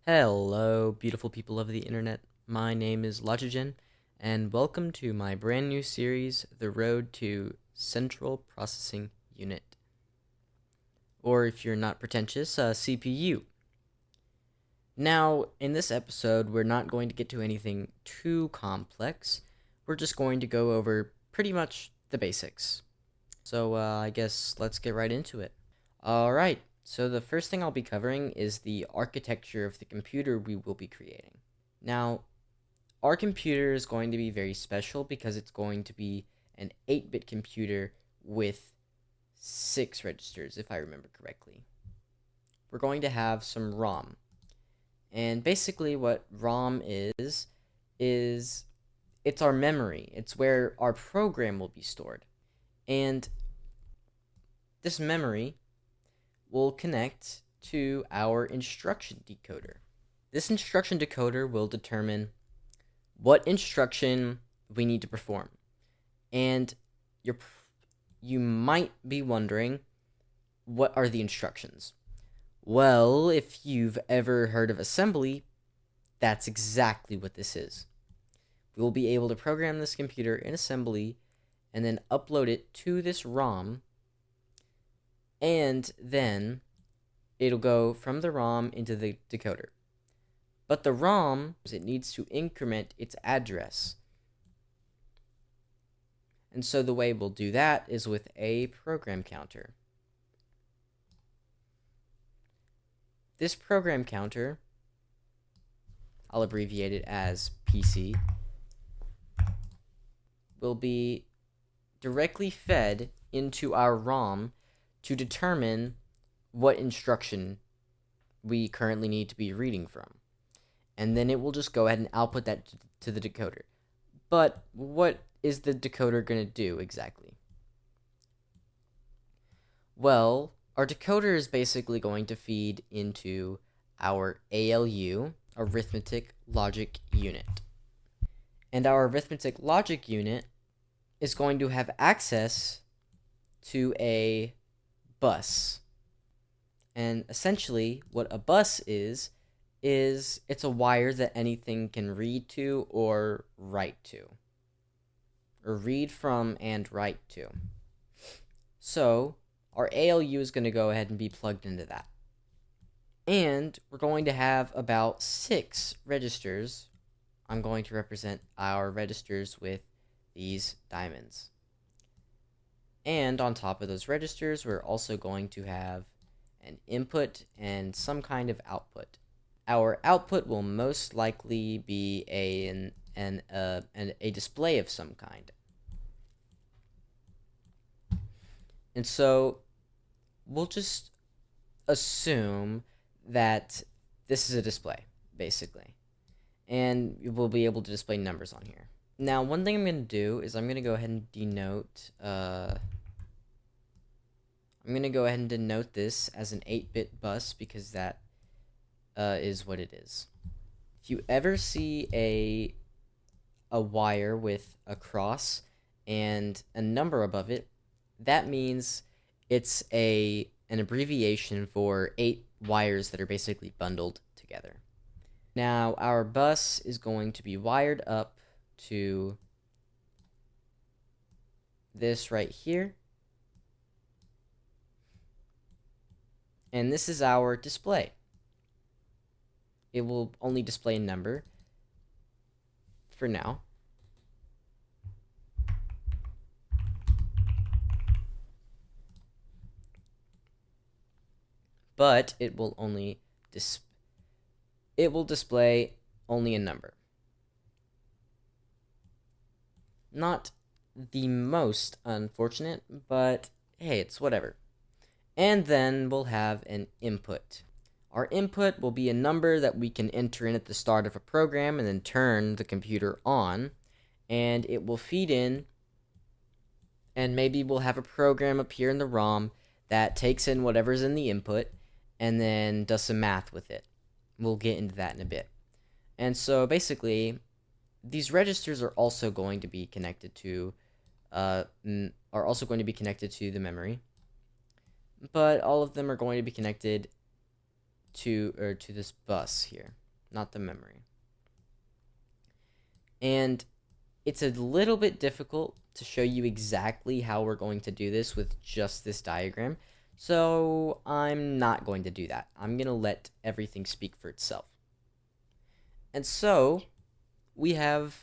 Hello, beautiful people of the internet. My name is Logigen, and welcome to my brand new series, The Road to Central Processing Unit. Or if you're not pretentious, CPU. Now, in this episode, we're not going to get to anything too complex. We're just going to go over pretty much the basics. So, I guess let's get right into it. Alright, so the first thing I'll be covering is the architecture of the computer we will be creating. Now, our computer is going to be very special because it's going to be an 8-bit computer with 6 registers, if I remember correctly. We're going to have some ROM. And basically what ROM is it's our memory. It's where our program will be stored. And this memory will connect to our instruction decoder. This instruction decoder will determine what instruction we need to perform. And you might be wondering, what are the instructions? Well, if you've ever heard of assembly, that's exactly what this is. We will be able to program this computer in assembly and then upload it to this ROM, and then it'll go from the ROM into the decoder. But the ROM, it needs to increment its address. And so the way we'll do that is with a program counter. This program counter, I'll abbreviate it as PC, will be directly fed into our ROM to determine what instruction we currently need to be reading from. And then it will just go ahead and output that to the decoder. But what is the decoder going to do exactly? Well, our decoder is basically going to feed into our ALU, Arithmetic Logic Unit. And our Arithmetic Logic Unit is going to have access to a bus. And essentially, what a bus is it's a wire that anything can read to or write to. Or read from and write to. So, our ALU is going to go ahead and be plugged into that. And we're going to have about 6 registers. I'm going to represent our registers with these diamonds. And on top of those registers, we're also going to have an input and some kind of output. Our output will most likely be a display of some kind. And so we'll just assume that this is a display, basically. And we'll be able to display numbers on here. Now, one thing I'm going to do is I'm going to go ahead and denote this as an 8-bit bus because that is what it is. If you ever see a wire with a cross and a number above it, that means it's an abbreviation for 8 wires that are basically bundled together. Now, our bus is going to be wired up to this right here. And this is our display. It will only display a number for now. But it will display only a number. Not the most unfortunate, but hey, it's whatever. And then we'll have an input. Our input will be a number that we can enter in at the start of a program and then turn the computer on, and it will feed in, and maybe we'll have a program appear in the ROM that takes in whatever's in the input and then does some math with it. We'll get into that in a bit. And so basically, these registers are also going to be connected to the memory, but all of them are going to be connected to this bus here, not the memory. And it's a little bit difficult to show you exactly how we're going to do this with just this diagram, so I'm not going to do that. I'm going to let everything speak for itself. And so we have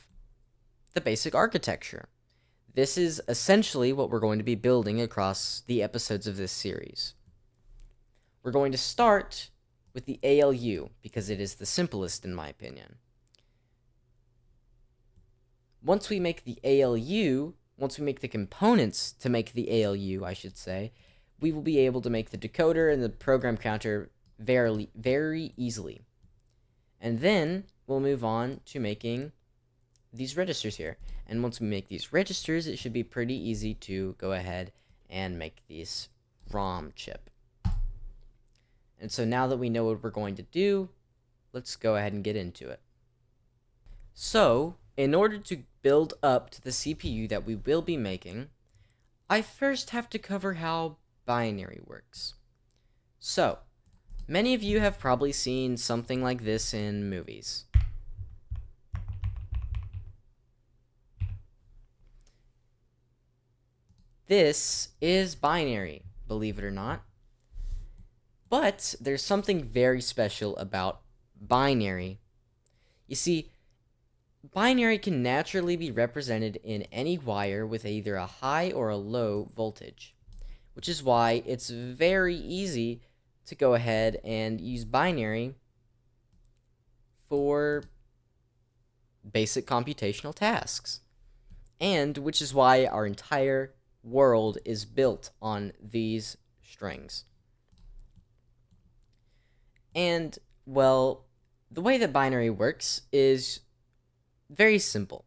the basic architecture. This is essentially what we're going to be building across the episodes of this series. We're going to start with the ALU because it is the simplest in my opinion. Once we make the ALU, once we make the components to make the ALU, I should say, we will be able to make the decoder and the program counter very, very easily. And then we'll move on to making these registers here. And once we make these registers, it should be pretty easy to go ahead and make this ROM chip. And so now that we know what we're going to do, let's go ahead and get into it. So, in order to build up to the CPU that we will be making, I first have to cover how binary works. So, many of you have probably seen something like this in movies. This is binary, believe it or not. But there's something very special about binary. You see, binary can naturally be represented in any wire with either a high or a low voltage, which is why it's very easy to go ahead and use binary for basic computational tasks, and which is why our entire world is built on these strings. And, well, the way that binary works is very simple.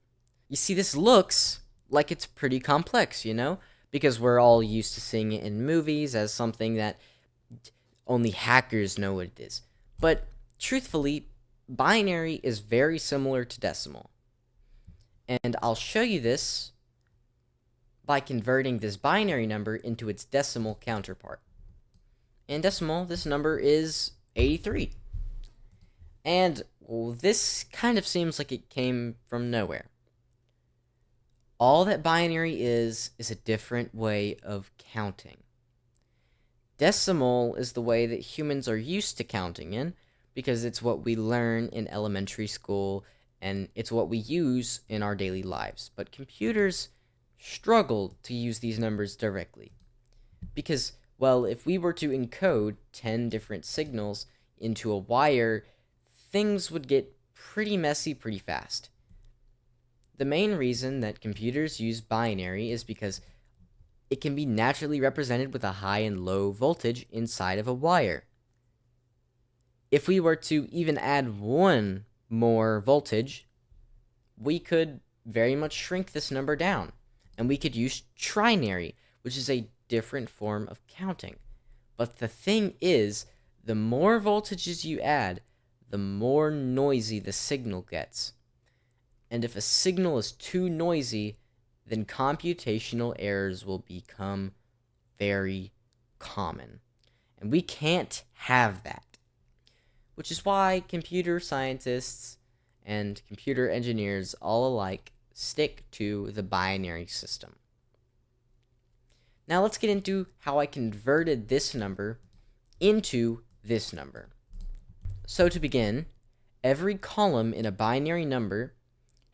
You see, this looks like it's pretty complex, you know? Because we're all used to seeing it in movies as something that only hackers know what it is. But, truthfully, binary is very similar to decimal. And I'll show you this by converting this binary number into its decimal counterpart. In decimal, this number is 83. And well, this kind of seems like it came from nowhere. All that binary is a different way of counting. Decimal is the way that humans are used to counting in, because it's what we learn in elementary school, and it's what we use in our daily lives. But computers struggle to use these numbers directly. Because, well, if we were to encode 10 different signals into a wire, things would get pretty messy pretty fast. The main reason that computers use binary is because it can be naturally represented with a high and low voltage inside of a wire. If we were to even add one more voltage, we could very much shrink this number down, and we could use trinary, which is a different form of counting. But the thing is, the more voltages you add, the more noisy the signal gets. And if a signal is too noisy, then computational errors will become very common. And we can't have that. Which is why computer scientists and computer engineers all alike stick to the binary system. Now let's get into how I converted this number into this number. So to begin, every column in a binary number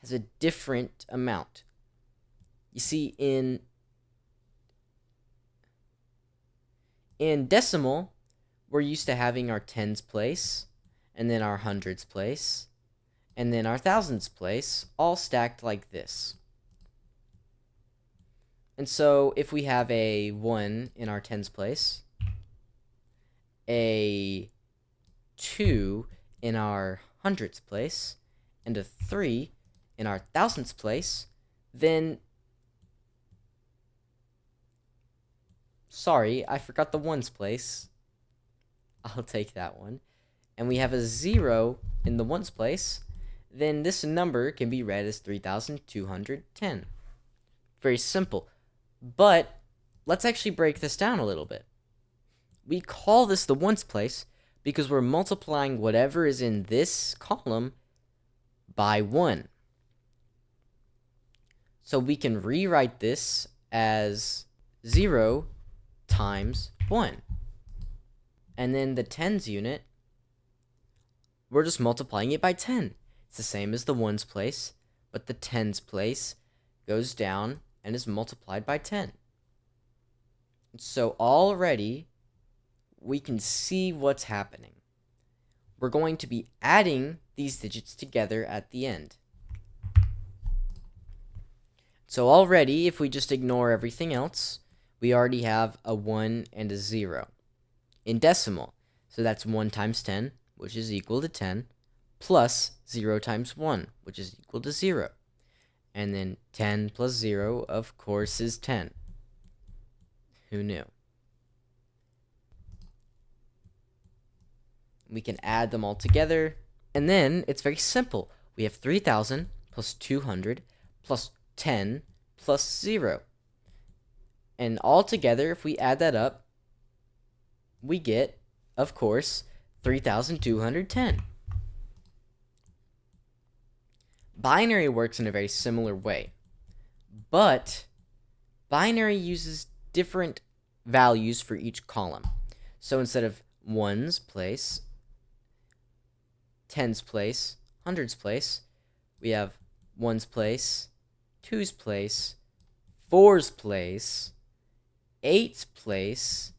has a different amount. You see, in decimal, we're used to having our tens place, and then our hundreds place, and then our thousands place, all stacked like this. And so if we have a 1 in our tens place, a 2 in our hundredths place, and a 3 in our thousandths place, then... Sorry, I forgot the ones place. I'll take that one. And we have a 0 in the ones place, then this number can be read as 3,210. Very simple. But let's actually break this down a little bit. We call this the ones place because we're multiplying whatever is in this column by 1. So we can rewrite this as 0 times 1. And then the tens unit, we're just multiplying it by 10. It's the same as the ones place, but the tens place goes down and is multiplied by 10. So already we can see what's happening. We're going to be adding these digits together at the end. So already, if we just ignore everything else, we already have a 1 and a 0 in decimal. So that's 1 times 10, which is equal to 10, plus 0 times 1, which is equal to 0. And then 10 plus 0, of course, is 10. Who knew? We can add them all together, and then it's very simple. We have 3,000 plus 200 plus 10 plus 0. And all together, if we add that up, we get, of course, 3,210. Binary works in a very similar way, but binary uses different values for each column. So instead of ones place, tens place, hundreds place, we have ones place, twos place, fours place, eights place.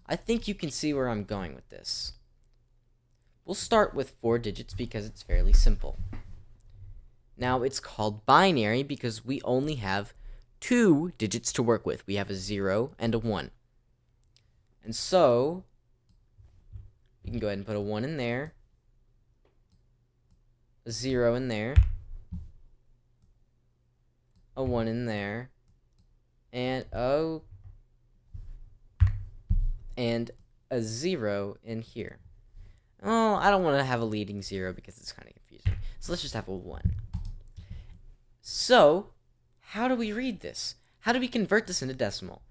I think you can see where I'm going with this. We'll start with 4 digits because it's fairly simple. Now it's called binary because we only have 2 digits to work with. We have a 0 and a 1. And so we can go ahead and put a 1 in there, a 0 in there, a 1 in there, and a 0 in here. Oh, I don't want to have a leading 0 because it's kind of confusing. So let's just have a 1. So, how do we read this? How do we convert this into decimal?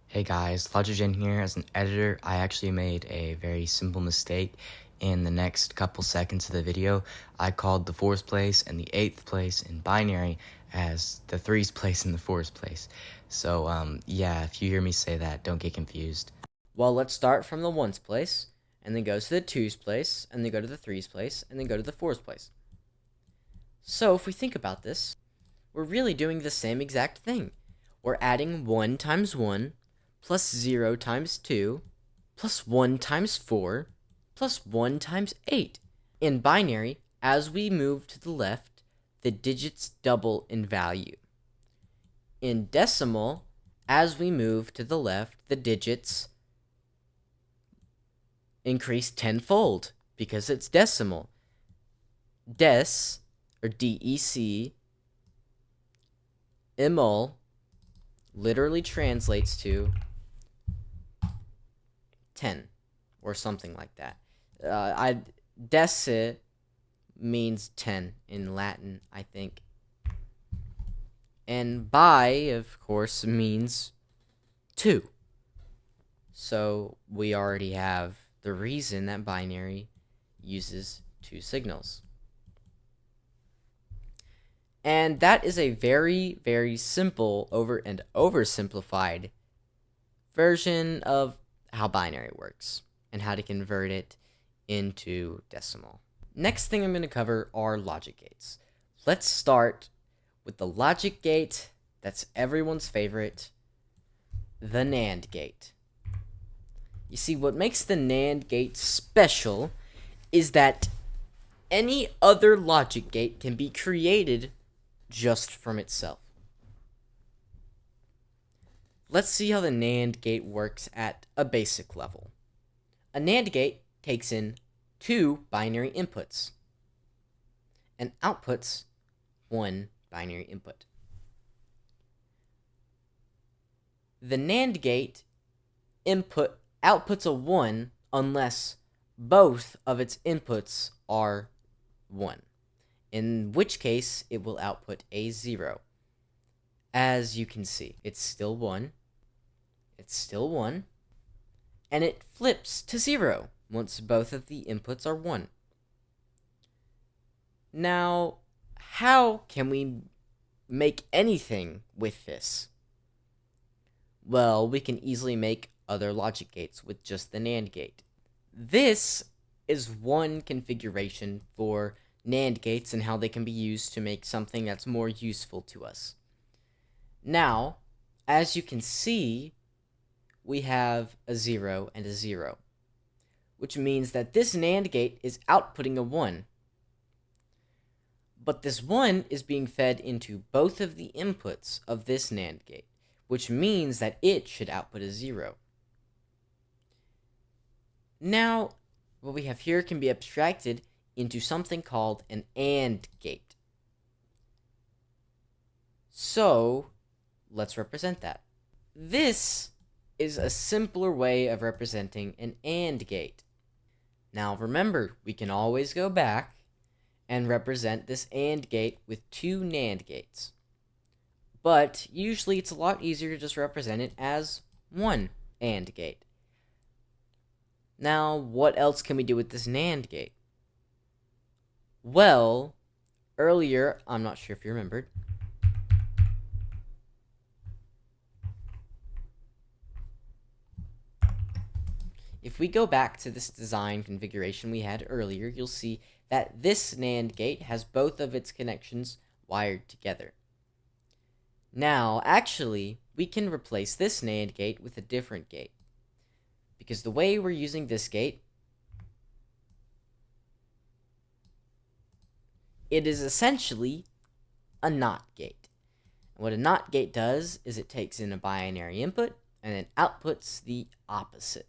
Hey guys, Logigen here. As an editor, I actually made a very simple mistake. In the next couple seconds of the video, I called the 4th place and the 8th place in binary as the 3's place and the 4's place. So, yeah, if you hear me say that, don't get confused. Well, let's start from the 1's place, and then go to the 2's place, and then go to the 3's place, and then go to the 4's place. So, if we think about this, we're really doing the same exact thing. We're adding 1 times 1, plus 0 times 2, plus 1 times 4, plus 1 times 8. In binary, as we move to the left, the digits double in value. In decimal, as we move to the left, the digits increase tenfold because it's decimal. Dec, or DEC, ML, literally translates to 10 or something like that. Deci means 10 in Latin, I think. And bi, of course, means 2. So we already have the reason that binary uses 2 signals. And that is a very, very simple and oversimplified version of how binary works and how to convert it into decimal. Next thing I'm going to cover are logic gates. Let's start with the logic gate that's everyone's favorite, the NAND gate. You see, what makes the NAND gate special is that any other logic gate can be created just from itself. Let's see how the NAND gate works at a basic level. A NAND gate takes in 2 binary inputs and outputs 1 binary input. The NAND gate outputs a 1 unless both of its inputs are 1, in which case it will output a 0. As you can see, it's still 1, it's still 1, and it flips to 0 once both of the inputs are 1. Now, how can we make anything with this? Well, we can easily make other logic gates with just the NAND gate. This is one configuration for NAND gates and how they can be used to make something that's more useful to us. Now, as you can see, we have a 0 and a 0, which means that this NAND gate is outputting a 1. But this 1 is being fed into both of the inputs of this NAND gate, which means that it should output a 0. Now, what we have here can be abstracted into something called an AND gate. So, let's represent that. This is a simpler way of representing an AND gate. Now remember, we can always go back and represent this AND gate with 2 NAND gates. But usually it's a lot easier to just represent it as 1 AND gate. Now, what else can we do with this NAND gate? Well, earlier, I'm not sure if you remembered, if we go back to this design configuration we had earlier, you'll see that this NAND gate has both of its connections wired together. Now, actually, we can replace this NAND gate with a different gate, because the way we're using this gate, it is essentially a NOT gate. And what a NOT gate does is it takes in a binary input and then outputs the opposite,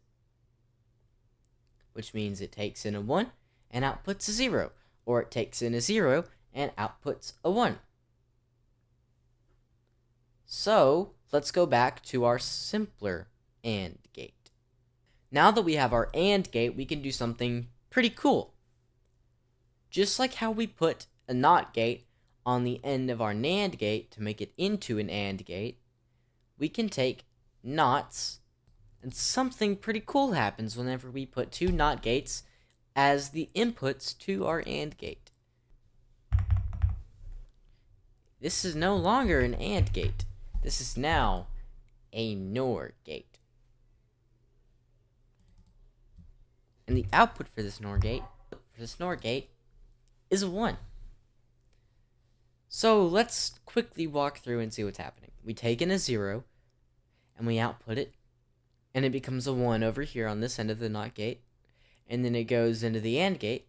which means it takes in a 1 and outputs a 0, or it takes in a 0 and outputs a 1. So, let's go back to our simpler AND gate. Now that we have our AND gate, we can do something pretty cool. Just like how we put a NOT gate on the end of our NAND gate to make it into an AND gate, we can take NOTs, and something pretty cool happens whenever we put 2 NOT gates as the inputs to our AND gate. This is no longer an AND gate. This is now a NOR gate. And the output for this NOR gate is a 1. So let's quickly walk through and see what's happening. We take in a 0 and we output it, and it becomes a 1 over here on this end of the NOT gate, and then it goes into the AND gate,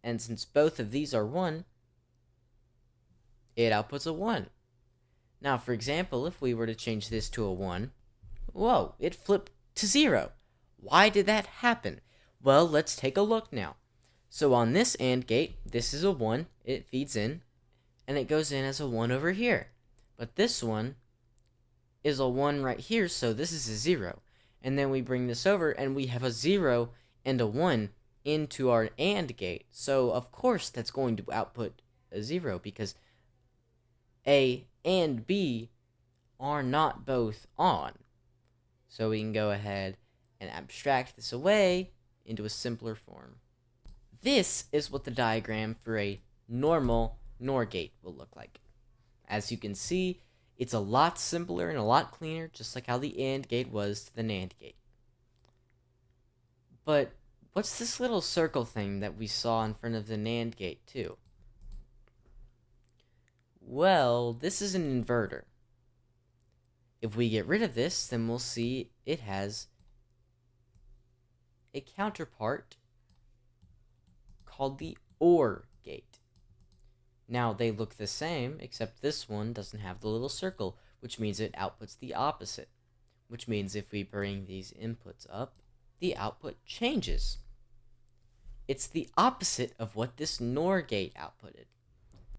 and since both of these are 1, it outputs a 1. Now, for example, if we were to change this to a 1, whoa, it flipped to 0. Why did that happen? Well, let's take a look now. So on this AND gate, this is a 1, it feeds in, and it goes in as a 1 over here. But this one is a 1 right here, so this is a 0. And then we bring this over, and we have a 0 and a 1 into our AND gate. So, of course, that's going to output a 0, because A and B are not both on. So we can go ahead and abstract this away into a simpler form. This is what the diagram for a normal NOR gate will look like. As you can see, it's a lot simpler and a lot cleaner, just like how the AND gate was to the NAND gate. But what's this little circle thing that we saw in front of the NAND gate too? Well, this is an inverter. If we get rid of this, then we'll see it has a counterpart called the OR gate. Now, they look the same, except this one doesn't have the little circle, which means it outputs the opposite, which means if we bring these inputs up, the output changes. It's the opposite of what this NOR gate outputted.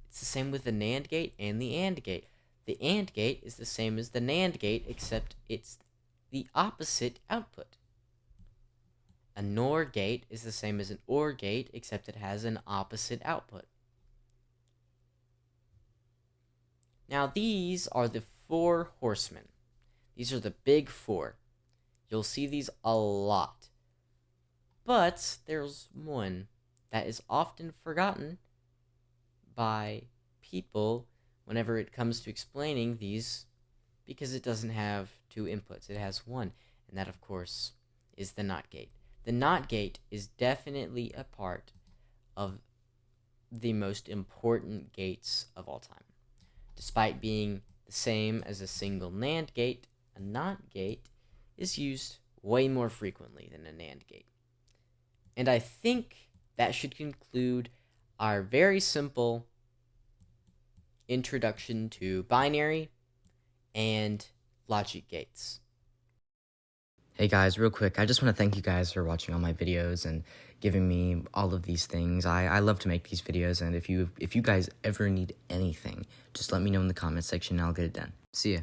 It's the same with the NAND gate and the AND gate. The AND gate is the same as the NAND gate, except it's the opposite output. A NOR gate is the same as an OR gate, except it has an opposite output. Now, these are the 4 horsemen. These are the big 4. You'll see these a lot. But there's one that is often forgotten by people whenever it comes to explaining these, because it doesn't have two inputs, it has one, and that of course is the NOT gate. The NOT gate is definitely a part of the most important gates of all time. Despite being the same as a single NAND gate, a NOT gate is used way more frequently than a NAND gate. And I think that should conclude our very simple introduction to binary and logic gates. Hey guys, real quick, I just want to thank you guys for watching all my videos and giving me all of these things. I love to make these videos, and if you guys ever need anything, just let me know in the comment section and I'll get it done. See ya.